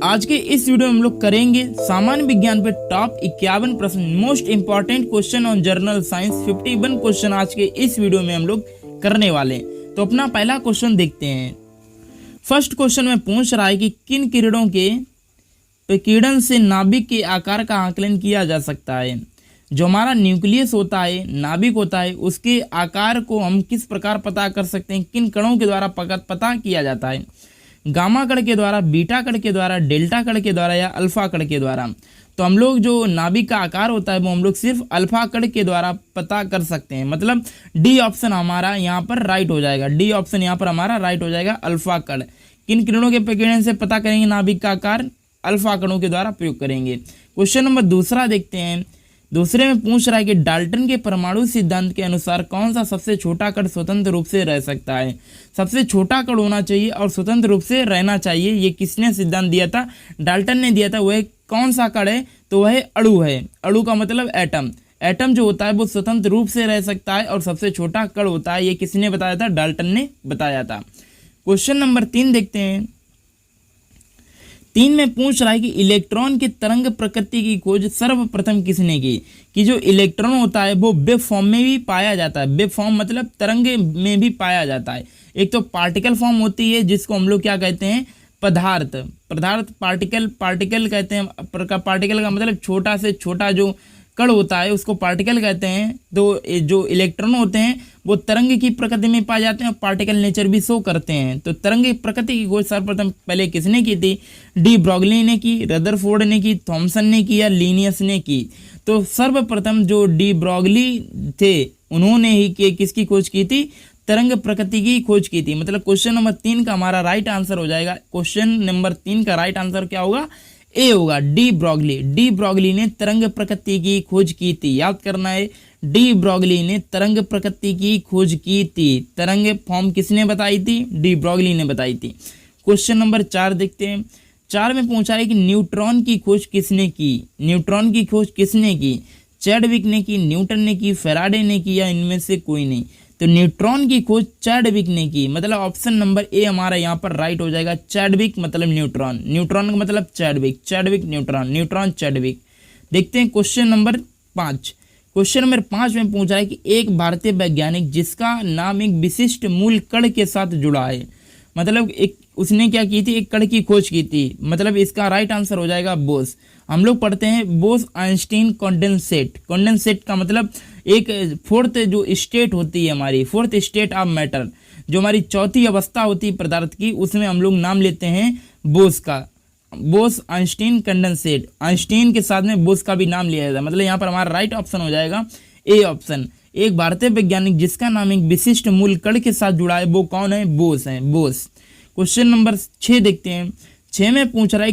आज के इस वीडियो में हम लोग करेंगे सामान्य विज्ञान पे टॉप 51 प्रश्न, most important question on journal science. 51 question आज के इस वीडियो में हम लोग करने वाले हैं। तो अपना पहला क्वेश्चन देखते हैं। फर्स्ट क्वेश्चन में पूछ रहा है कि किन किरणों के विकिरण से नाभिक के आकार का आकलन किया जा सकता है। जो हमारा न्यूक्लियस होता है, नाभिक होता है, उसके आकार को हम किस प्रकार पता कर सकते हैं, किन कणों के द्वारा पता किया जाता है। गामा कण के द्वारा, बीटा कण के द्वारा, डेल्टा कण के द्वारा या अल्फा कण के द्वारा। तो हम लोग जो नाभिक का आकार होता है वो हम लोग सिर्फ अल्फा कण के द्वारा पता कर सकते हैं। मतलब डी ऑप्शन हमारा यहाँ पर राइट हो जाएगा। डी ऑप्शन यहाँ पर हमारा राइट हो जाएगा, अल्फा कण। किन किरणों के विकिरण से पता करेंगे नाभिक का आकार? अल्फा कणों के द्वारा प्रयोग करेंगे। क्वेश्चन नंबर दूसरा देखते हैं। दूसरे में पूछ रहा है कि डाल्टन के परमाणु सिद्धांत के अनुसार कौन सा सबसे छोटा कण स्वतंत्र रूप से रह सकता है। सबसे छोटा कण होना चाहिए और स्वतंत्र रूप से रहना चाहिए। ये किसने सिद्धांत दिया था? डाल्टन ने दिया था। वह कौन सा कण है? तो वह अणु है। अणु का मतलब एटम। एटम जो होता है वो स्वतंत्र रूप से रह सकता है और सबसे छोटा कण होता है। ये किसने बताया था? डाल्टन ने बताया था। क्वेश्चन नंबर 3 देखते हैं। 3 में पूछ रहा है कि इलेक्ट्रॉन की तरंग प्रकृति की खोज सर्वप्रथम किसने की? कि जो इलेक्ट्रॉन होता है वो वेव फॉर्म में भी पाया जाता है। वेव फॉर्म मतलब तरंग में भी पाया जाता है। एक तो पार्टिकल फॉर्म होती है जिसको हम लोग क्या कहते हैं? पदार्थ। पार्टिकल कहते हैं। पार्टिकल का मतलब छोटा से छोटा जो कण होता है उसको पार्टिकल कहते हैं। तो जो इलेक्ट्रॉन होते हैं वो तरंग की प्रकृति में पाए जाते हैं और पार्टिकल नेचर भी शो करते हैं। तो तरंग की प्रकृति की खोज सर्वप्रथम पहले किसने की थी? डी ब्रॉगली ने की, रदरफोर्ड ने की, थॉमसन ने की या लीनियस ने की? तो सर्वप्रथम जो डी ब्रॉगली थे उन्होंने ही किसकी खोज की थी? तरंग प्रकृति की खोज की थी। मतलब क्वेश्चन नंबर 3 का हमारा राइट आंसर हो जाएगा। क्वेश्चन नंबर 3 का राइट आंसर क्या होगा? ए होगा, डी ब्रॉगली। डी ब्रॉगली ने तरंग प्रकृति की खोज की थी। याद करना है, डी ब्रॉगली ने तरंग प्रकृति की खोज की थी। तरंग फॉर्म किसने बताई थी? डी ब्रॉगली ने बताई थी। क्वेश्चन नंबर 4 देखते हैं। 4 में पूछा है कि न्यूट्रॉन की खोज किसने की? न्यूट्रॉन की खोज किसने की? चैडविक ने की, न्यूटन ने की, फैराडे ने की या इनमें से कोई नहीं? तो न्यूट्रॉन की खोज चैडविक ने की। मतलब ऑप्शन नंबर ए हमारा यहाँ पर राइट हो जाएगा। चैडविक मतलब न्यूट्रॉन, न्यूट्रॉन का मतलब Chadwick, Chadwick neutron, neutron Chadwick. देखते हैं क्वेश्चन नंबर 5। क्वेश्चन नंबर 5 में पूछा है कि एक भारतीय वैज्ञानिक जिसका नाम एक विशिष्ट मूल कण के साथ जुड़ा है। मतलब उसने क्या की थी? एक कण की खोज की थी। मतलब इसका राइट आंसर हो जाएगा बोस। हम लोग पढ़ते हैं बोस आइंस्टीन कॉन्डेंसेट। कॉन्डेंसेट का मतलब एक फोर्थ जो स्टेट होती है हमारी, फोर्थ स्टेट ऑफ मैटर, जो हमारी चौथी अवस्था होती है पदार्थ की, उसमें हम लोग नाम लेते हैं बोस का। बोस आइंस्टीन कंडेंसेट, आइंस्टीन के साथ में बोस का भी नाम लिया जाता है। मतलब यहाँ पर हमारा राइट ऑप्शन हो जाएगा ए ऑप्शन। एक भारतीय वैज्ञानिक जिसका नाम एक विशिष्ट मूल कण के साथ जुड़ा है वो कौन है? बोस है, बोस। क्वेश्चन नंबर 6 देखते हैं। 6 में पूछ रहा है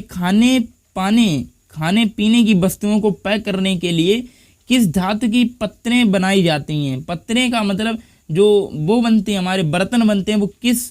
खाने पीने की वस्तुओं को पैक करने के लिए किस धातु की पत्रें बनाई जाती हैं? पत्रें का मतलब जो वो बनती हैं, हमारे बर्तन बनते हैं, वो किस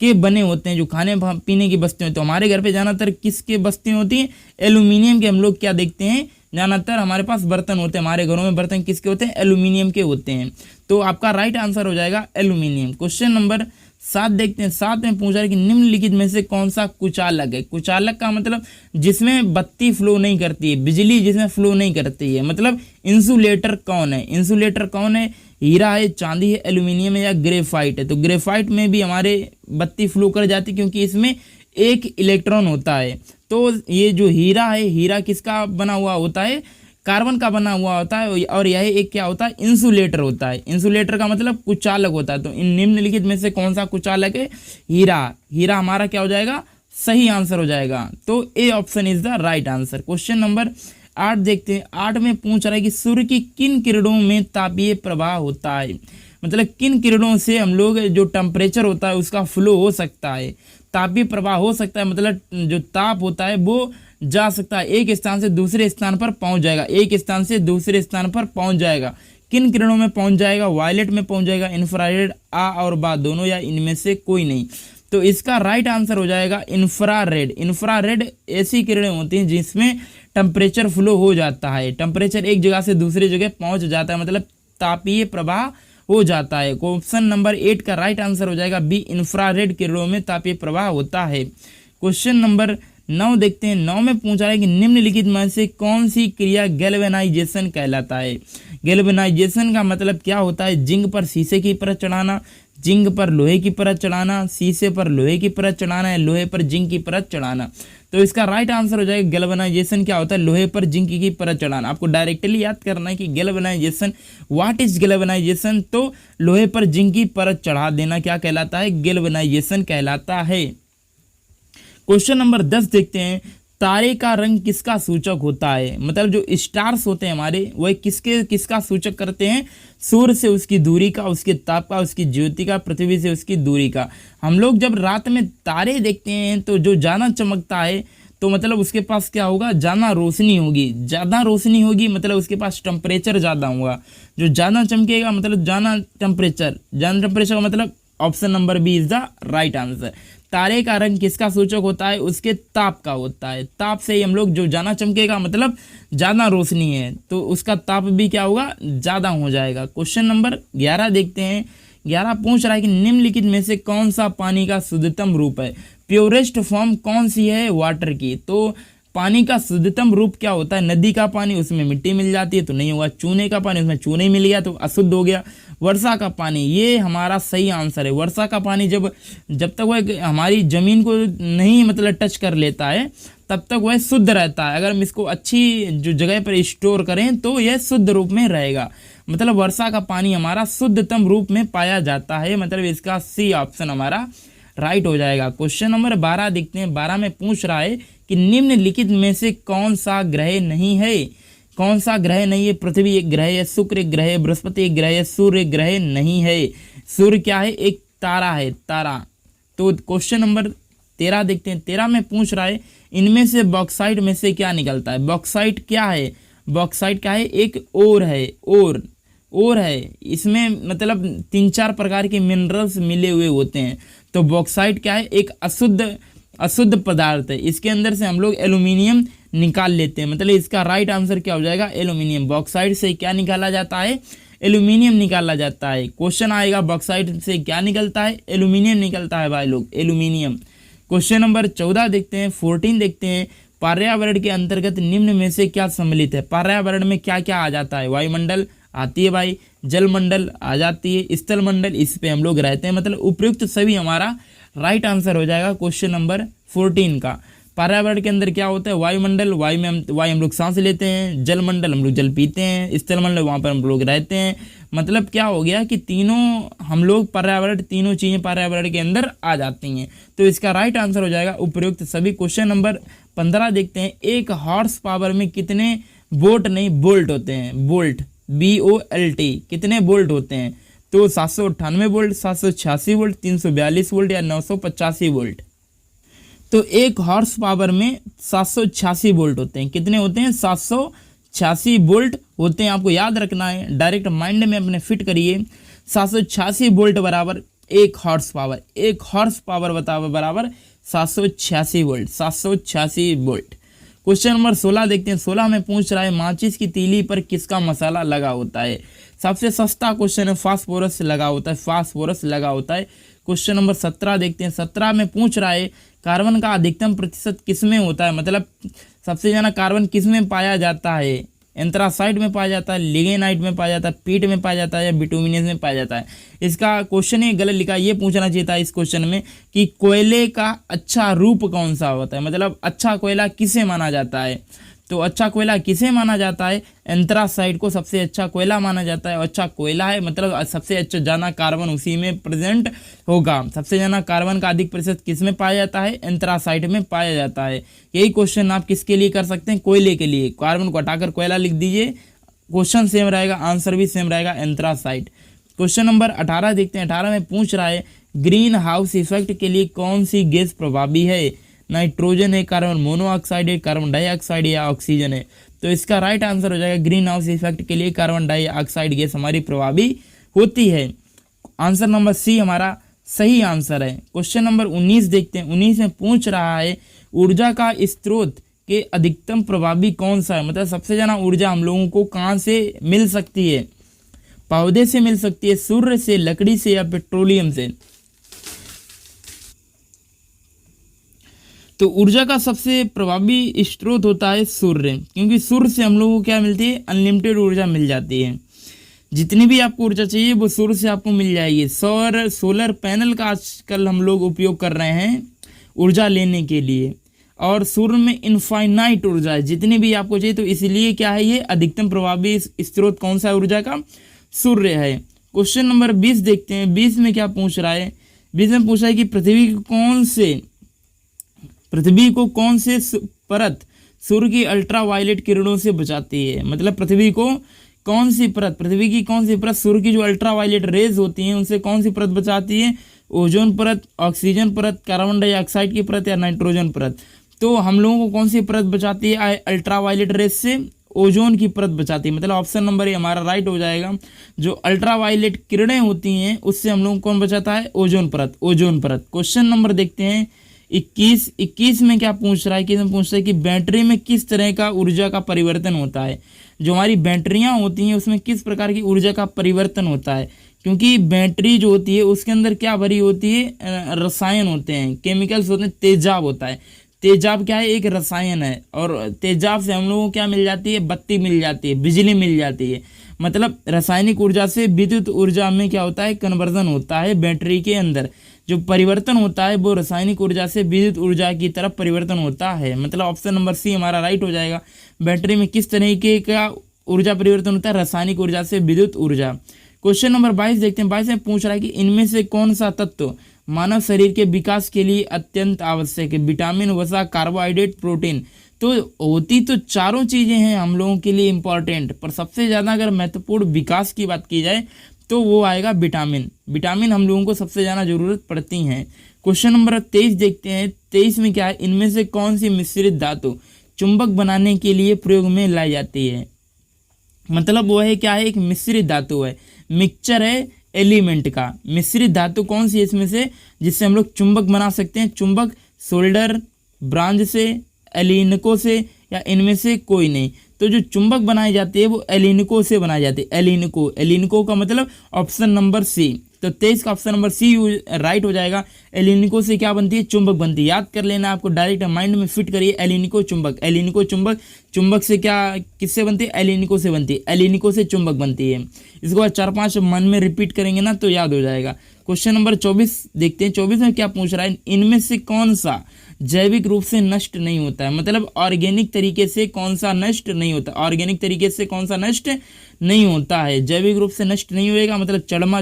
के बने होते हैं? जो खाने पीने की वस्तुएं, तो हमारे घर पे ज़्यादातर किसके वस्तुएं होती हैं? एल्यूमिनियम के। हम लोग क्या देखते हैं? ज़्यादातर हमारे पास बर्तन होते हैं, हमारे घरों में बर्तन किसके होते हैं? एल्यूमिनियम के होते हैं। तो आपका राइट आंसर हो जाएगा एल्यूमिनियम। क्वेश्चन नंबर 7 देखते हैं। 7 में पूछा है कि निम्नलिखित में से कौन सा कुचालक है? कुचालक का मतलब जिसमें बत्ती फ्लो नहीं करती है, बिजली जिसमें फ्लो नहीं करती है। मतलब इंसुलेटर कौन है? इंसुलेटर कौन है? हीरा है, चांदी है, एल्यूमिनियम है या ग्रेफाइट है? तो ग्रेफाइट में भी हमारे बत्ती फ्लो कर जाती क्योंकि इसमें एक इलेक्ट्रॉन होता है। तो ये जो हीरा है, हीरा किसका बना हुआ होता है? कार्बन का बना हुआ होता है। और यह एक क्या होता है? इंसुलेटर होता है। इंसुलेटर का मतलब कुचालक होता है। तो इन निम्नलिखित में से कौन सा कुचालक है? हीरा। हीरा हमारा क्या हो जाएगा? सही आंसर हो जाएगा। तो A option is the right answer. Question number 8 देखते हैं। 8 में पूछ रहा है कि सूर्य की किन किरणों में तापीय प्रवाह होता है? मतलब किन किरणों से हम लोग जो टेम्परेचर होता है उसका फ्लो हो सकता है, तापीय प्रवाह हो सकता है। मतलब जो ताप होता है वो जा सकता है, एक स्थान से दूसरे स्थान पर पहुंच जाएगा, एक स्थान से दूसरे स्थान पर पहुंच जाएगा। किन किरणों में पहुंच जाएगा? वायलेट में पहुंच जाएगा, इंफ्रारेड, आ और बा दोनों या इनमें से कोई नहीं? तो इसका राइट आंसर हो जाएगा इंफ्रारेड। इंफ्रारेड ऐसी किरणें होती हैं जिसमें टेम्परेचर फ्लो हो जाता है, टेम्परेचर एक जगह से दूसरी जगह पहुंच जाता है, मतलब तापीय प्रवाह हो जाता है। ऑप्शन नंबर 8 का राइट आंसर हो जाएगा बी, इंफ्रारेड किरणों में तापीय प्रवाह होता है। क्वेश्चन नंबर 9 देखते हैं। 9 में पूछ रहा है कि निम्नलिखित में से कौन सी क्रिया गैल्वेनाइजेशन कहलाता है। गैल्वेनाइजेशन का मतलब क्या होता है? जिंक पर शीशे की परत चढ़ाना, जिंक पर लोहे की परत चढ़ाना, शीशे पर लोहे की परत चढ़ाना या लोहे पर जिंक की परत चढ़ाना। तो इसका राइट आंसर हो जाएगा गैल्वेनाइजेशन क्या होता है? लोहे पर जिंक की परत चढ़ाना। आपको डायरेक्टली याद करना है कि गैल्वेनाइजेशन, व्हाट इज गैल्वेनाइजेशन? तो लोहे पर जिंक की परत चढ़ा देना क्या कहलाता है? गैल्वेनाइजेशन कहलाता है। क्वेश्चन नंबर 10 देखते हैं। तारे का रंग किसका सूचक होता है? मतलब जो स्टार्स होते हैं हमारे, वह किसका सूचक करते हैं? सूर्य से उसकी दूरी का, उसके ताप का, उसकी ज्योति का, पृथ्वी से उसकी दूरी का। हम लोग जब रात में तारे देखते हैं तो जो ज़्यादा चमकता है तो मतलब उसके पास क्या होगा? ज़्यादा रोशनी होगी। ज़्यादा रोशनी होगी मतलब उसके पास टेम्परेचर ज़्यादा होगा। जो ज़्यादा चमकेगा मतलब ज़्यादा टेम्परेचर का मतलब option number B is the right answer. तारे का रंग किसका सूचक होता है? उसके ताप का होता है। ताप से ही हम लोग, जो ज़्यादा चमकेगा मतलब ज़्यादा रोशनी है तो उसका ताप भी क्या होगा? ज़्यादा हो जाएगा। क्वेश्चन नंबर 11 देखते हैं। 11 पूछ रहा है कि निम्नलिखित में से कौन सा पानी का शुद्धतम रूप है? प्योरेस्ट फॉर्म कौन सी है वाटर की? तो पानी का शुद्धतम रूप क्या होता है? नदी का पानी, उसमें मिट्टी मिल जाती है तो नहीं होगा। चूने का पानी, उसमें चूने मिल गया तो अशुद्ध हो गया। वर्षा का पानी, ये हमारा सही आंसर है। वर्षा का पानी जब तक वह हमारी जमीन को नहीं मतलब टच कर लेता है तब तक वह शुद्ध रहता है। अगर हम इसको अच्छी जो जगह पर स्टोर करें तो यह शुद्ध रूप में रहेगा। मतलब वर्षा का पानी हमारा शुद्धतम रूप में पाया जाता है। मतलब इसका सी ऑप्शन हमारा राइट हो जाएगा। क्वेश्चन नंबर 12 देखते हैं। 12 में पूछ रहा है कि निम्नलिखित में से कौन सा ग्रह नहीं है? कौन सा ग्रह नहीं है? पृथ्वी एक ग्रह है, शुक्र एक ग्रह है, बृहस्पति एक ग्रह है, सूर्य एक ग्रह नहीं है। सूर्य क्या है? एक तारा है, तारा। तो क्वेश्चन नंबर 13 देखते हैं। 13 में पूछ रहा है इनमें से बॉक्साइट में से क्या निकलता है? बॉक्साइट क्या है? बॉक्साइट क्या है? एक ओर है, ओर है। इसमें मतलब 3-4 प्रकार के मिनरल्स मिले हुए होते हैं। तो बॉक्साइट क्या है? एक अशुद्ध पदार्थ है। इसके अंदर से हम लोग एल्यूमिनियम निकाल लेते हैं। मतलब इसका राइट आंसर क्या हो जाएगा? एल्यूमिनियम। बॉक्साइट से क्या निकाला जाता है? एल्यूमिनियम निकाला जाता है। क्वेश्चन आएगा बॉक्साइट से क्या निकलता है? एल्यूमिनियम निकलता है भाई लोग, एल्यूमिनियम। क्वेश्चन नंबर 14 देखते हैं। 14 देखते हैं। पर्यावरण के अंतर्गत निम्न में से क्या सम्मिलित है? पर्यावरण में क्या क्या आ जाता है? वायुमंडल आती है भाई, जलमंडल आ जाती है, स्थल मंडल, इस पे हम लोग रहते हैं। मतलब उपयुक्त सभी हमारा राइट आंसर हो जाएगा क्वेश्चन नंबर 14 का। पर्यावरण के अंदर क्या होता है? वायुमंडल, वायु हम लोग सांस लेते हैं। जलमंडल हम लोग जल पीते हैं। स्थल मंडल वहाँ पर हम लोग रहते हैं। मतलब क्या हो गया कि तीनों हम लोग पर्यावरण, तीनों चीज़ें पर्यावरण के अंदर आ जाती हैं। तो इसका राइट आंसर हो जाएगा उपयुक्त सभी। क्वेश्चन नंबर 15 देखते हैं। एक हॉर्स पावर में कितने बोल्ट होते हैं? बोल्ट, BOLT, कितने बोल्ट होते हैं? तो 798 वोल्ट, 786 वोल्ट, 342 वोल्ट या 985 वोल्ट। तो एक हॉर्स पावर में 786 वोल्ट होते हैं। कितने होते हैं? 786 वोल्ट होते हैं। आपको याद रखना है, डायरेक्ट माइंड में अपने फिट करिए। 786 वोल्ट बराबर एक हॉर्स पावर। एक हॉर्स पावर बराबर 786 वोल्ट, 786 वोल्ट। क्वेश्चन नंबर 16 देखते हैं। 16 में पूछ रहा है माचिस की तीली पर किसका मसाला लगा होता है? सबसे सस्ता क्वेश्चन है। फास्फोरस लगा होता है, फास्फोरस लगा होता है। क्वेश्चन नंबर 17 देखते हैं। 17 में पूछ रहा है कार्बन का अधिकतम प्रतिशत किसमें होता है? मतलब सबसे ज़्यादा कार्बन किसमें पाया जाता है? एंथ्रासाइड में पाया जाता है, लिग्नाइट में पाया जाता है, पीट में पाया जाता है या बिटुमिनस में पाया जाता है? इसका क्वेश्चन ही गलत लिखा है। ये पूछना चाहिए था इस क्वेश्चन में कि कोयले का अच्छा रूप कौन सा होता है? मतलब अच्छा कोयला किसे माना जाता है? तो अच्छा कोयला किसे माना जाता है? एंथ्रासाइड को सबसे अच्छा कोयला माना जाता है। अच्छा कोयला है मतलब सबसे अच्छा ज़्यादा कार्बन उसी में प्रेजेंट होगा। सबसे ज़्यादा कार्बन का अधिक प्रतिशत किस में पाया जाता है? एंथ्रासाइड में पाया जाता है। यही क्वेश्चन आप किसके लिए कर सकते हैं? कोयले के लिए। कार्बन को हटाकर कोयला लिख दीजिए, क्वेश्चन सेम रहेगा, आंसर भी सेम रहेगा, एंथ्रासाइड। क्वेश्चन नंबर 18 देखते हैं। 18 में पूछ रहा है ग्रीन हाउस इफेक्ट के लिए कौन सी गैस प्रभावी है? नाइट्रोजन है, कार्बन मोनोऑक्साइड है, कार्बन डाइऑक्साइड या ऑक्सीजन है? तो इसका राइट आंसर हो जाएगा ग्रीन हाउस इफेक्ट के लिए कार्बन डाइऑक्साइड गैस हमारी प्रभावी होती है। आंसर नंबर सी हमारा सही आंसर है। क्वेश्चन नंबर 19 देखते हैं। 19 में पूछ रहा है ऊर्जा का स्रोत के अधिकतम प्रभावी कौन सा है? मतलब सबसे ज़्यादा ऊर्जा हम लोगों को कहाँ से मिल सकती है? पौधे से मिल सकती है, सूर्य से, लकड़ी से या पेट्रोलियम से? तो ऊर्जा का सबसे प्रभावी स्रोत होता है सूर्य, क्योंकि सूर्य से हम लोगों को क्या मिलती है, अनलिमिटेड ऊर्जा मिल जाती है। जितनी भी आपको ऊर्जा चाहिए वो सूर्य से आपको मिल जाएगी। सोलर पैनल का आजकल हम लोग उपयोग कर रहे हैं ऊर्जा लेने के लिए, और सूर्य में इनफाइनाइट ऊर्जा है, जितनी भी आपको चाहिए। तो इसलिए क्या है, ये अधिकतम प्रभावी स्रोत कौन सा ऊर्जा का, सूर्य है। क्वेश्चन नंबर 20 देखते हैं। 20 में क्या पूछ रहा है, 20 में पूछा है कि पृथ्वी को कौन से परत सूर्य की अल्ट्रावायलेट किरणों से बचाती है। मतलब पृथ्वी की कौन सी परत सूर्य की जो अल्ट्रावायलेट रेज होती हैं उनसे कौन सी परत बचाती है, ओजोन परत, ऑक्सीजन परत, कार्बन डाइऑक्साइड की परत या नाइट्रोजन परत। तो हम लोगों को कौन सी परत बचाती है अल्ट्रावायलेट रेज से, ओजोन की परत बचाती है। मतलब ऑप्शन नंबर ए हमारा राइट हो जाएगा। जो अल्ट्रावायलेट किरणें होती हैं उससे हम लोगों को कौन बचाता है, ओजोन परत। क्वेश्चन नंबर देखते हैं 21 में क्या पूछ रहा है, 21 में पूछ रहा है कि बैटरी में किस तरह का ऊर्जा का परिवर्तन होता है। जो हमारी बैटरियां होती हैं उसमें किस प्रकार की ऊर्जा का परिवर्तन होता है, क्योंकि बैटरी जो होती है उसके अंदर क्या भरी होती है, रसायन होते हैं, केमिकल्स होते हैं, तेजाब होता है। तेजाब क्या है, एक रसायन है, और तेजाब से हम लोगों को क्या मिल जाती है, बत्ती मिल जाती है, बिजली मिल जाती है। मतलब रासायनिक ऊर्जा से विद्युत ऊर्जा में क्या होता है, कन्वर्जन होता है। बैटरी के अंदर जो परिवर्तन होता है वो रासायनिक ऊर्जा से विद्युत ऊर्जा की तरफ परिवर्तन होता है। मतलब ऑप्शन नंबर सी हमारा राइट हो जाएगा। बैटरी में किस तरीके का ऊर्जा परिवर्तन होता है, रासायनिक ऊर्जा से विद्युत ऊर्जा। क्वेश्चन नंबर 22 देखते हैं। 22 में पूछ रहा है कि इनमें से कौन सा तत्व मानव शरीर के विकास के लिए अत्यंत आवश्यक है, विटामिन, वसा, कार्बोहाइड्रेट, प्रोटीन। तो होती तो चारों चीजें हैं हम लोगों के लिए इंपॉर्टेंट, पर सबसे ज्यादा अगर महत्वपूर्ण विकास की बात की जाए तो वो आएगा विटामिन हम लोगों को सबसे ज्यादा जरूरत पड़ती हैं। क्वेश्चन नंबर 23 देखते हैं। 23 में क्या है, इनमें से कौन सी मिश्रित धातु चुंबक बनाने के लिए प्रयोग में लाई जाती है। मतलब वो है क्या है, एक मिश्रित धातु है, मिक्सचर है एलिमेंट का। मिश्रित धातु कौन सी है इसमें से जिससे हम लोग चुंबक बना सकते हैं। चुंबक सोल्डर, ब्रांज से, एलिनिको से, या इनमें से कोई नहीं। तो जो चुंबक बनाई जाती है वो एलिनिको से बनाई जाती है। एलिनिको का मतलब ऑप्शन नंबर सी। तो 23 का ऑप्शन नंबर सी राइट हो जाएगा। एलिनिको से क्या बनती है, चुंबक बनती है। याद कर लेना, आपको डायरेक्ट माइंड में फिट करिए, एलिनिको चुंबक। चुंबक से क्या, किससे बनती है, एलिनिको से बनती है। एलिनिको से चुंबक बनती है। इसके बाद 4-5 मन में रिपीट करेंगे ना तो याद हो जाएगा। क्वेश्चन नंबर 24 देखते हैं। 24 में क्या पूछ रहा है, इनमें से कौन सा जैविक रूप से नष्ट नहीं होता है। मतलब ऑर्गेनिक तरीके से कौन सा नष्ट नहीं होता, ऑर्गेनिक तरीके से कौन सा नष्ट नहीं होता है। जैविक रूप से नष्ट नहीं होएगा, मतलब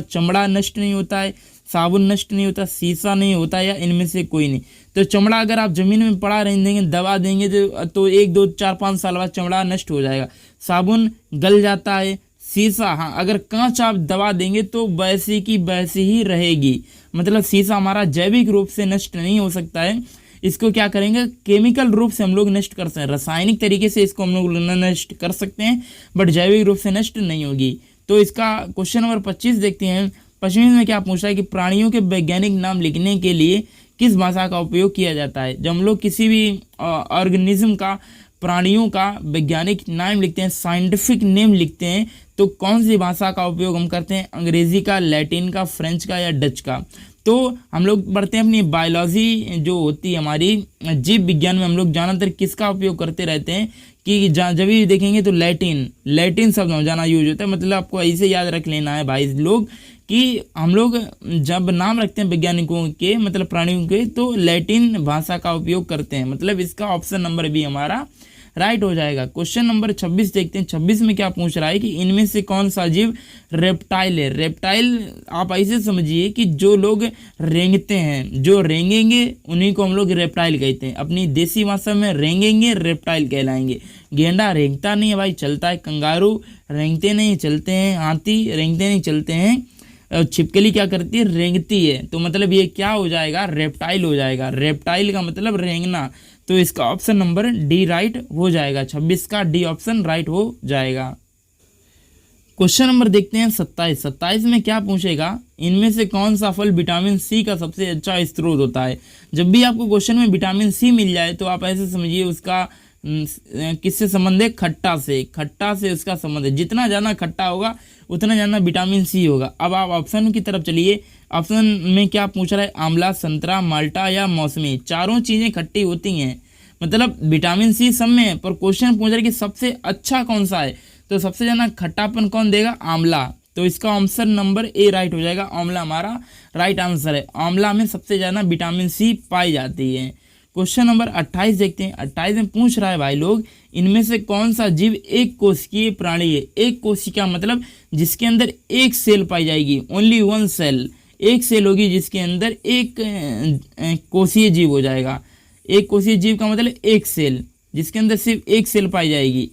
चमड़ा नष्ट नहीं होता है, साबुन नष्ट नहीं होता, शीशा नहीं होता, या इनमें से कोई नहीं। तो चमड़ा अगर आप जमीन में पड़ा रहने देंगे, दबा देंगे तो 1, 2, 4, 5 साल बाद चमड़ा नष्ट हो जाएगा। साबुन गल जाता है, शीशा हाँ अगर कांच आप दबा देंगे तो वैसी की वैसी ही रहेगी। मतलब शीशा हमारा जैविक रूप से नष्ट नहीं हो सकता है। इसको क्या करेंगे, केमिकल रूप से हम लोग नष्ट कर सकते हैं, रासायनिक तरीके से इसको हम लोग नष्ट कर सकते हैं, बट जैविक रूप से नष्ट नहीं होगी। तो इसका क्वेश्चन नंबर 25 देखते हैं। 25 में क्या पूछा है कि प्राणियों के वैज्ञानिक नाम लिखने के लिए किस भाषा का उपयोग किया जाता है। जब हम लोग किसी भी ऑर्गेनिज्म का, प्राणियों का वैज्ञानिक नाम लिखते हैं, साइंटिफिक नेम लिखते हैं, तो कौन सी भाषा का उपयोग हम करते हैं, अंग्रेजी का, लैटिन का, फ्रेंच का, या डच का। तो हम लोग पढ़ते हैं अपनी बायोलॉजी जो होती है हमारी जीव विज्ञान में, हम लोग ज़्यादातर किसका उपयोग करते रहते हैं कि जब भी देखेंगे तो लैटिन शब्द जाना यूज होता है। मतलब आपको ऐसे याद रख लेना है भाई लोग कि हम लोग जब नाम रखते हैं वैज्ञानिकों के, मतलब प्राणियों के, तो लैटिन भाषा का उपयोग करते हैं। मतलब इसका ऑप्शन नंबर भी हमारा राइट हो जाएगा। क्वेश्चन नंबर 26 देखते हैं। 26 में क्या पूछ रहा है कि इनमें से कौन सा जीव रेप्टाइल है। रेप्टाइल आप ऐसे समझिए कि जो लोग रेंगते हैं, जो रेंगेंगे उन्हीं को हम लोग रेप्टाइल कहते हैं। अपनी देसी भाषा में रेंगेंगे रेप्टाइल कहलाएंगे। गेंडा रेंगता नहीं है भाई, चलता है। कंगारू रेंगते नहीं, चलते हैं। हाथी रेंगते नहीं, चलते हैं। छिपकली क्या करती है, रेंगती है। तो मतलब ये क्या हो जाएगा, रेप्टाइल हो जाएगा। रेप्टाइल का मतलब रेंगना। तो इसका ऑप्शन नंबर डी राइट हो जाएगा। 26 का डी ऑप्शन राइट हो जाएगा। क्वेश्चन नंबर देखते हैं 27। 27 में क्या पूछेगा, इनमें से कौन सा फल विटामिन सी का सबसे अच्छा स्रोत होता है। जब भी आपको क्वेश्चन में विटामिन सी मिल जाए तो आप ऐसे समझिए उसका किससे संबंध है, खट्टा से उसका संबंध है। जितना ज़्यादा खट्टा होगा उतना ज़्यादा विटामिन सी होगा। अब आप ऑप्शन की तरफ चलिए। ऑप्शन में क्या पूछ रहा है, आंवला, संतरा, माल्टा या मौसमी। चारों चीजें खट्टी होती हैं, मतलब विटामिन सी सब में है, पर क्वेश्चन पूछ रहा है कि सबसे अच्छा कौन सा है, तो सबसे ज्यादा खट्टापन कौन देगा, आंवला। तो इसका ऑप्शन नंबर ए राइट हो जाएगा, आंवला हमारा राइट आंसर है। आंवला में सबसे ज्यादा विटामिन सी पाई जाती है। क्वेश्चन नंबर 28 देखते हैं। 28 में पूछ रहा है भाई लोग, इनमें से कौन सा जीव एक कोशिकीय प्राणी है। एक कोशिका मतलब जिसके अंदर एक सेल पाई जाएगी, ओनली वन सेल, एक सेल होगी जिसके अंदर एक कोशीय जीव हो जाएगा। एक कोशीय जीव का मतलब एक सेल, जिसके अंदर सिर्फ एक सेल पाई जाएगी।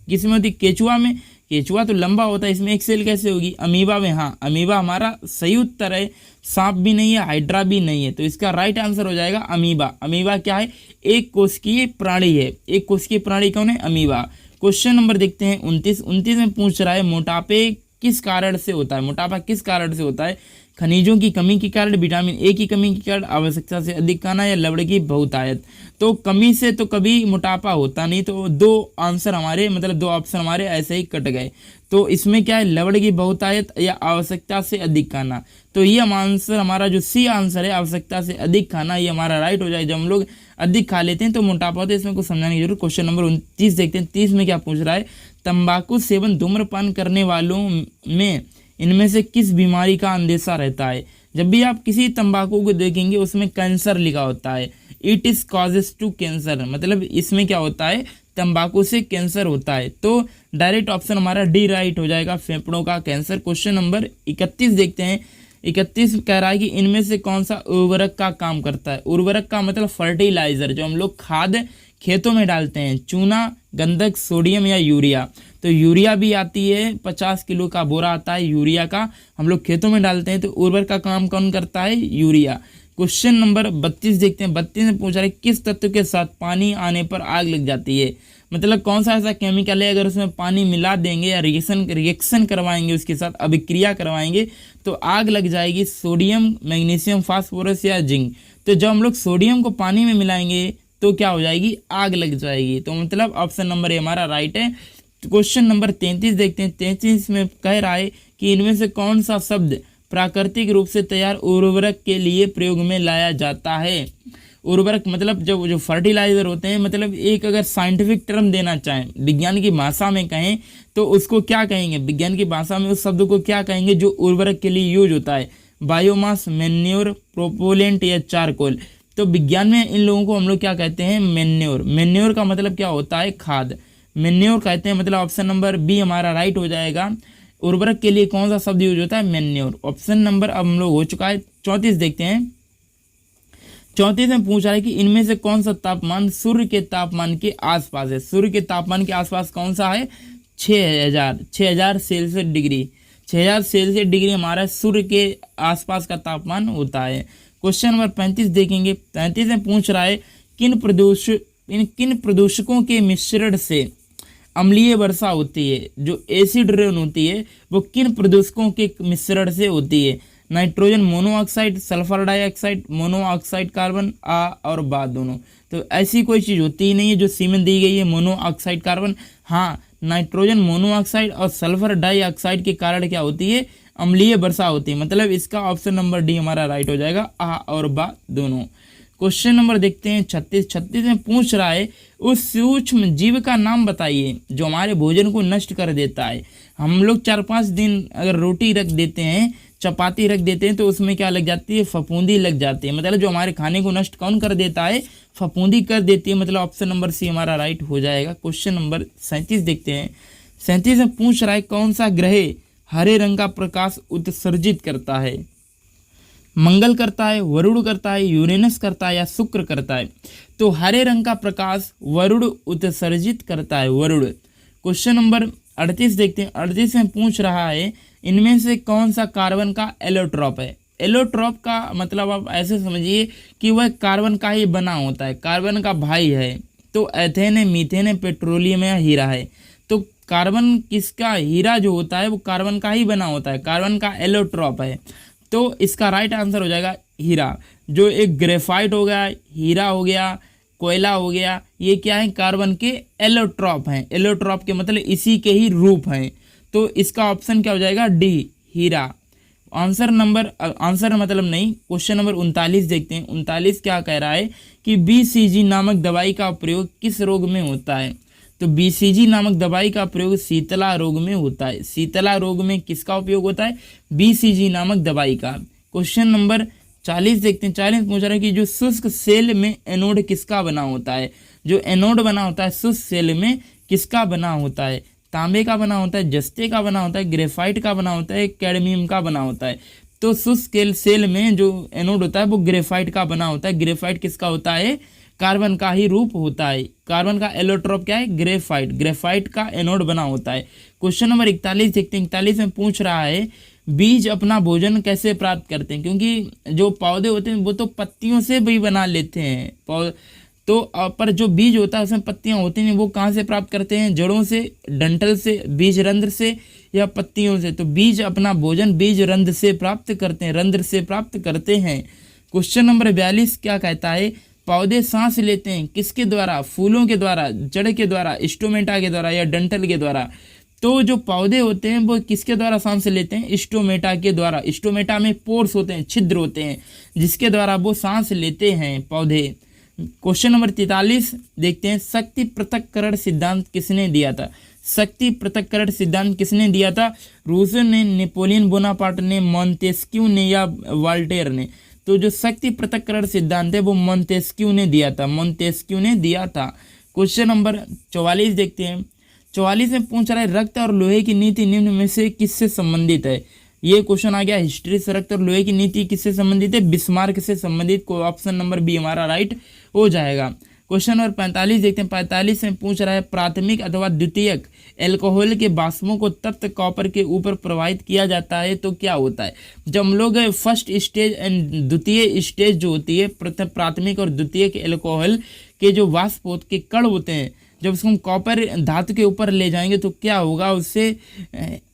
किसमें होती, केचुआ में। केचुआ तो लंबा होता है, इसमें एक सेल कैसे होगी, अमीबा में। हाँ, अमीबा हमारा सही उत्तर है। सांप भी नहीं है, हाइड्रा भी नहीं है, तो इसका राइट आंसर हो जाएगा अमीबा। अमीबा क्या है, एक कोशिकीय प्राणी है। एक कोशिकीय प्राणी कौन है, अमीबा। क्वेश्चन नंबर देखते हैं 29। 29 में पूछ रहा है, मोटापे किस कारण से होता है। मोटापा किस कारण से होता है, खनिजों की कमी के कारण, विटामिन ए की कमी के कारण, आवश्यकता से अधिक खाना, या लवण की बहुतायत। तो कमी से तो कभी मोटापा होता नहीं, तो दो आंसर हमारे मतलब दो ऑप्शन हमारे ऐसे ही कट गए। तो इसमें क्या है, लवण की बहुतायत या आवश्यकता से अधिक खाना। तो ये आंसर हमारा जो सी आंसर है, आवश्यकता से अधिक खाना, ये हमारा राइट हो जाए। जब हम लोग अधिक खा लेते हैं तो मोटापा होता है, इसमें कुछ समझाने की जरूरत। क्वेश्चन नंबर 29 देखते हैं। 30 में क्या पूछ रहा है, तंबाकू सेवन धूम्रपान करने वालों में इनमें से किस बीमारी का अंदेशा रहता है। जब भी आप किसी तंबाकू को देखेंगे उसमें कैंसर लिखा होता है, it is causes to cancer, मतलब इसमें क्या होता है, तंबाकू से कैंसर होता है। तो डायरेक्ट ऑप्शन हमारा डी राइट हो जाएगा, फेफड़ों का कैंसर। क्वेश्चन नंबर 31 देखते हैं। 31 कह रहा है कि इनमें से कौन सा उर्वरक का काम करता है। उर्वरक का मतलब फर्टिलाइजर, जो हम लोग खाद खेतों में डालते हैं, चूना, गंधक, सोडियम या यूरिया। तो यूरिया भी आती है, 50 किलो का बोरा आता है यूरिया का, हम लोग खेतों में डालते हैं। तो उर्वरक का काम कौन करता है, यूरिया। क्वेश्चन नंबर 32 देखते हैं। 32 में पूछ रहा है, किस तत्व के साथ पानी आने पर आग लग जाती है। मतलब कौन सा ऐसा केमिकल है, अगर उसमें पानी मिला देंगे या रिएक्शन करवाएंगे, उसके साथ अभिक्रिया करवाएंगे तो आग लग जाएगी। सोडियम, मैग्नीशियम, फास्फोरस या जिंक। तो जब हम लोग सोडियम को पानी में मिलाएंगे तो क्या हो जाएगी, आग लग जाएगी। तो मतलब ऑप्शन नंबर ए हमारा राइट है। क्वेश्चन नंबर 33 देखते हैं। 33 में कह रहा है कि इनमें से कौन सा शब्द प्राकृतिक रूप से तैयार उर्वरक के लिए प्रयोग में लाया जाता है। उर्वरक मतलब जो फर्टिलाइजर होते हैं, मतलब एक अगर साइंटिफिक टर्म देना चाहें, विज्ञान की भाषा में कहें तो उसको क्या कहेंगे, विज्ञान की भाषा में उस शब्द को क्या कहेंगे जो उर्वरक के लिए यूज होता है, बायोमास, मैन्योर, प्रोपोलेंट या चारकोल। तो विज्ञान में इन लोगों को हम लोग क्या कहते हैं, मैन्योर। मैन्योर का मतलब क्या होता है, खाद, मैन्योर कहते हैं। मतलब ऑप्शन नंबर बी हमारा राइट हो जाएगा। उर्वरक के लिए कौन सा शब्द यूज होता है, मैन्योर। ऑप्शन नंबर अब हम लोग हो चुका है 34 देखते हैं। 34 में पूछ रहा है कि इनमें से कौन सा तापमान सूर्य के तापमान के आसपास है। सूर्य के तापमान के आसपास कौन सा है, 6000 सेल्सियस डिग्री। 6000 सेल्सियस डिग्री हमारा सूर्य के आसपास का तापमान होता है। क्वेश्चन नंबर 35 देखेंगे। 35 में पूछ रहा है, किन प्रदूषकों के मिश्रण से अम्लीय वर्षा होती है। जो एसिड रेन होती है वो किन प्रदूषकों के मिश्रण से होती है। Nitrogen monoxide, sulphur dioxide, monoxide carbon, आ और बा दोनों। तो ऐसी कोई चीज़ होती ही नहीं है जो सी में दी गई है, मोनोऑक्साइड कार्बन। हाँ, नाइट्रोजन मोनोऑक्साइड और सल्फर डाइऑक्साइड के कारण क्या होती है, अम्लीय वर्षा होती है। मतलब इसका ऑप्शन नंबर डी हमारा राइट हो जाएगा, आ और बा दोनों। क्वेश्चन नंबर देखते हैं 36। 36 में पूछ रहा है, उस सूक्ष्म जीव का नाम बताइए जो हमारे भोजन को नष्ट कर देता है। हम लोग 4-5 दिन अगर रोटी रख देते हैं, चपाती रख देते हैं, तो उसमें क्या लग जाती है, फफूंदी लग जाती है। मतलब जो हमारे खाने को नष्ट कौन कर देता है, फफूंदी कर देती है। मतलब ऑप्शन नंबर सी हमारा राइट हो जाएगा। क्वेश्चन नंबर 37 देखते हैं। 37 में पूछ रहा है, कौन सा ग्रह हरे रंग का प्रकाश उत्सर्जित करता है। मंगल करता है, वरुण करता है, यूरेनस करता है या शुक्र करता है। तो हरे रंग का प्रकाश वरुण उत्सर्जित करता है, वरुण। क्वेश्चन नंबर 38 देखते हैं। 38 में पूछ रहा है, इनमें से कौन सा कार्बन का एलोट्रॉप है। एलोट्रॉप का मतलब आप ऐसे समझिए कि वह कार्बन का ही बना होता है, कार्बन का भाई है। तो एथेन है, मीथेन है, पेट्रोलियम है, हीरा है। तो कार्बन किसका, हीरा जो होता है वो कार्बन का ही बना होता है, कार्बन का एलोट्रॉप है। तो इसका राइट आंसर हो जाएगा हीरा। जो एक ग्रेफाइट हो गया, हीरा हो गया, कोयला हो गया, ये क्या है, कार्बन के एलोट्रॉप हैं। एलोट्रॉप के मतलब इसी के ही रूप हैं। तो इसका ऑप्शन क्या हो जाएगा, डी, हीरा। आंसर मतलब नहीं, क्वेश्चन नंबर 39 देखते हैं। 39 क्या कह रहा है कि BCG नामक दवाई का प्रयोग किस रोग में होता है। तो BCG नामक दवाई का प्रयोग शीतला रोग में होता है। शीतला रोग में किसका उपयोग होता है? BCG नामक दवाई का। क्वेश्चन नंबर 40 देखते हैं। 40 पूछ रहा है कि जो शुष्क सेल में एनोड किसका बना होता है। जो एनोड बना होता है शुष्क सेल में किसका बना होता है? तांबे का बना होता है, जस्ते का बना होता है, ग्रेफाइट का बना होता है, कैडमियम का बना होता है। तो शुष्क सेल में जो एनोड होता है वो ग्रेफाइट का बना होता है। ग्रेफाइट किसका होता है? कार्बन का ही रूप होता है। कार्बन का एलोट्रोप क्या है? ग्रेफाइट। ग्रेफाइट का एनोड बना होता है। क्वेश्चन नंबर 41 देखते हैं। 41 में पूछ रहा है बीज अपना भोजन कैसे प्राप्त करते हैं। क्योंकि जो पौधे होते हैं वो तो पत्तियों से भी बना लेते हैं, तो पर जो बीज होता है उसमें पत्तियां होती हैं, वो कहाँ से प्राप्त करते हैं? जड़ों से, डंठल से, बीज रंध्र से या पत्तियों से। तो बीज अपना भोजन बीज रंध्र से प्राप्त करते हैं, रंध्र से प्राप्त करते हैं। क्वेश्चन नंबर 42 क्या कहता है? पौधे सांस लेते हैं किसके द्वारा? फूलों के द्वारा, जड़ के द्वारा, स्टोमेटा के द्वारा या डंठल के द्वारा। तो जो पौधे होते हैं वो किसके द्वारा सांस लेते हैं? स्टोमेटा के द्वारा। स्टोमेटा में पोर्स होते हैं, छिद्र होते हैं, जिसके द्वारा वो सांस लेते हैं पौधे। क्वेश्चन नंबर 43 देखते हैं। शक्ति पृथक्करण सिद्धांत किसने दिया था? शक्ति पृथक्करण सिद्धांत किसने दिया था? रूसो ने, नेपोलियन बोनापार्ट ने, मॉन्टेस्क्यू ने या वॉल्टेयर ने। तो जो शक्ति पृथक्करण सिद्धांत है वो मॉन्टेस्क्यू ने दिया था, मॉन्टेस्क्यू ने दिया था। क्वेश्चन नंबर 44 देखते हैं। 44 में पूछ रहा है रक्त और लोहे की नीति निम्न में से किससे संबंधित है। ये क्वेश्चन आ गया हिस्ट्री से। रक्त और लोहे की नीति किससे संबंधित है? बिस्मार्क से संबंधित। को ऑप्शन नंबर बी हमारा राइट हो जाएगा। क्वेश्चन नंबर 45 देखते हैं। 45 में पूछ रहा है प्राथमिक अथवा द्वितीयक एल्कोहल के वाष्पों को तप्त कॉपर के ऊपर प्रवाहित किया जाता है तो क्या होता है? जब हम लोग फर्स्ट स्टेज एंड द्वितीय स्टेज जो होती है, प्राथमिक और द्वितीयक एल्कोहल के जो वाष्प के कण होते हैं, जब उसको हम कॉपर धातु के ऊपर ले जाएंगे तो क्या होगा? उससे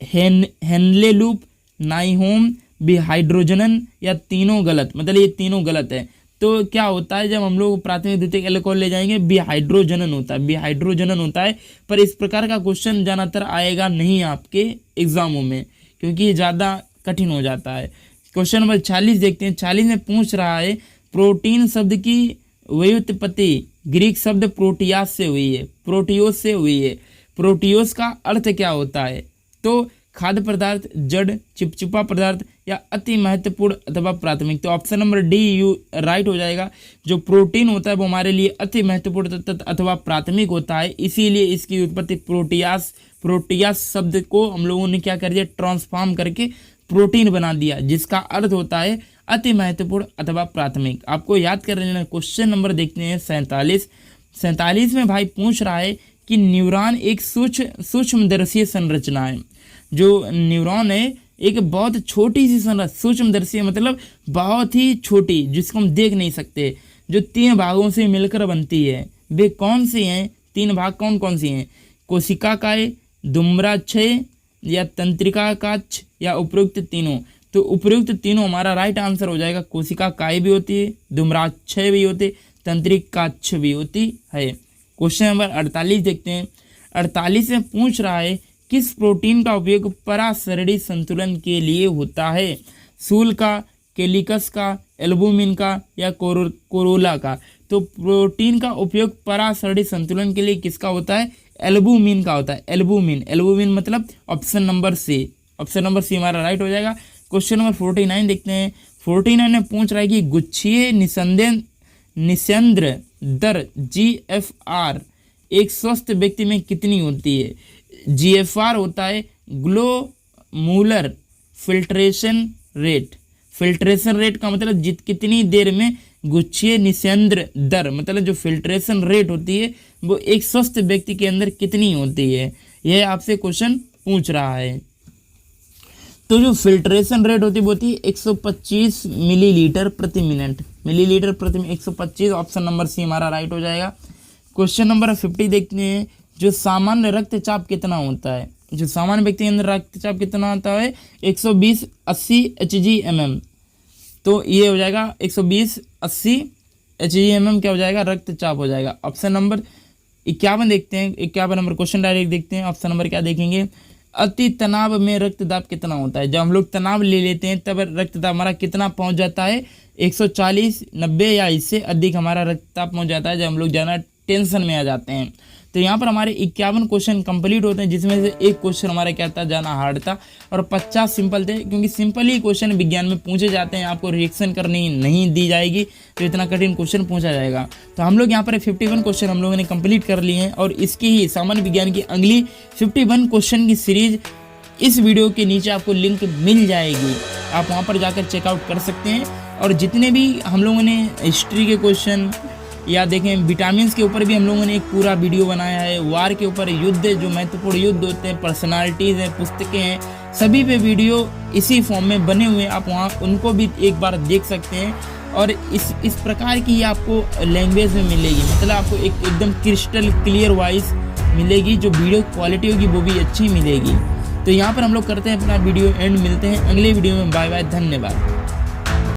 हेनले लूप, नाइहोम, बिहाइड्रोजनन या तीनों गलत, मतलब ये तीनों गलत है। तो क्या होता है जब हम लोग प्राथमिक द्वितीयक एल्कोहल ले जाएंगे? बिहाइड्रोजनन होता है, बिहाइड्रोजनन होता है। पर इस प्रकार का क्वेश्चन ज्यादातर आएगा नहीं आपके एग्जामों में, क्योंकि ये ज़्यादा कठिन हो जाता है। क्वेश्चन नंबर 40 देखते हैं। 40 में पूछ रहा है प्रोटीन शब्द की व्युत्पत्ति ग्रीक शब्द प्रोटियास से हुई है, प्रोटियोस से हुई है। प्रोटियोस का अर्थ क्या होता है? तो खाद्य पदार्थ, जड़, चिपचिपा पदार्थ या अति महत्वपूर्ण अथवा प्राथमिक। तो option number D you right हो जाएगा। जो प्रोटीन होता है वो हमारे लिए अति महत्वपूर्ण अथवा प्राथमिक होता है, इसीलिए इसकी उत्पत्ति प्रोटियास शब्द को हम लोगों ने क्या कर दिया? ट्रांसफॉर्म करके प्रोटीन बना दिया, जिसका अर्थ होता है अति महत्वपूर्ण अथवा प्राथमिक। आपको याद कर लेना। क्वेश्चन नंबर देखते हैं 47। 47 में भाई पूछ रहा है कि न्यूरॉन एक सूक्ष्मदर्शी संरचना है। जो न्यूरॉन है एक बहुत छोटी सी संरचना, सूक्ष्मदर्शी मतलब बहुत ही छोटी, जिसको हम देख नहीं सकते, जो 3 भागों से मिलकर बनती है। वे कौन सी हैं? 3 भाग कौन कौन सी हैं? कोशिकाएं, दुम्राक्षय या तंत्रिकाक्ष या उपयुक्त तीनों। तो उपयुक्त तीनों हमारा राइट आंसर हो जाएगा। कोशिकाएं भी होती है, दुम्राक्षय भी होती, तंत्रिकाक्ष भी होती है। क्वेश्चन नंबर 48 देखते हैं। 48 में पूछ रहा है किस प्रोटीन का उपयोग परासरणी संतुलन के लिए होता है? सूल का, केलिकस का, एल्बुमिन का या कोरोला का। तो प्रोटीन का उपयोग परासरणी संतुलन के लिए किसका होता है? एल्बुमिन का होता है। एल्बुमिन मतलब option number C. Option number C हमारा राइट हो जाएगा। क्वेश्चन नंबर 49 देखते हैं। 49 में पूछ रहा है कि गुच्छीय निस्यंद्र दर GFR एक स्वस्थ व्यक्ति में कितनी होती है? GFR होता है ग्लोमूलर फिल्ट्रेशन रेट। फिल्ट्रेशन रेट का मतलब कितनी देर में गुच्छीय निस्यंद्र दर, मतलब जो फिल्ट्रेशन रेट होती है वो एक स्वस्थ व्यक्ति के अंदर कितनी होती है, यह आपसे क्वेश्चन पूछ रहा है। तो जो फिल्ट्रेशन रेट होती है वो होती है 125 मिलीलीटर प्रति मिनट। मिलीलीटर प्रति 125, ऑप्शन नंबर सी हमारा राइट हो जाएगा। क्वेश्चन नंबर 50 देखते हैं। जो सामान्य रक्तचाप कितना होता है? जो सामान्य व्यक्ति के अंदर रक्तचाप कितना होता है? 120/80 Hg/mm। तो ये हो जाएगा 120/80 Hg/mm क्या हो जाएगा? रक्तचाप हो जाएगा। ऑप्शन नंबर 51 देखते हैं। 51 नंबर क्वेश्चन डायरेक्ट देखते हैं। ऑप्शन नंबर क्या देखेंगे? अति तनाव में रक्तदाब कितना होता है? जब हम लोग तनाव ले लेते हैं तब रक्तदाब हमारा कितना पहुंच जाता है? 140, 90 या इससे अधिक हमारा रक्तदाब पहुंच जाता है जब हम लोग ज़्यादा टेंशन में आ जाते हैं। तो यहाँ पर हमारे 51 क्वेश्चन कंप्लीट होते हैं, जिसमें से एक क्वेश्चन हमारा क्या था, जाना हार्ड था, और 50 सिंपल थे, क्योंकि सिंपल ही क्वेश्चन विज्ञान में पूछे जाते हैं, आपको रिएक्शन करनी नहीं दी जाएगी, तो इतना कठिन क्वेश्चन पूछा जाएगा। तो हम लोग यहाँ पर 51 क्वेश्चन हम लोगों ने कंप्लीट कर लिए हैं, और इसकी ही सामान्य विज्ञान की अगली 51 क्वेश्चन की सीरीज इस वीडियो के नीचे आपको लिंक मिल जाएगी, आप वहाँ पर जाकर चेकआउट कर सकते हैं। और जितने भी हम लोगों ने हिस्ट्री के क्वेश्चन या देखें विटामिन के ऊपर भी हम लोगों ने एक पूरा वीडियो बनाया है, वार के ऊपर, युद्ध जो महत्वपूर्ण युद्ध होते हैं, पर्सनालिटीज़ हैं, पुस्तकें हैं, सभी पे वीडियो इसी फॉर्म में बने हुए हैं, आप वहाँ उनको भी एक बार देख सकते हैं। और इस प्रकार की आपको लैंग्वेज में मिलेगी, मतलब आपको एकदम क्रिस्टल क्लियर वॉइस मिलेगी, जो वीडियो क्वालिटी होगी वो भी अच्छी मिलेगी। तो यहाँ पर हम लोग करते हैं अपना वीडियो एंड, मिलते हैं अगले वीडियो में, बाय बाय, धन्यवाद।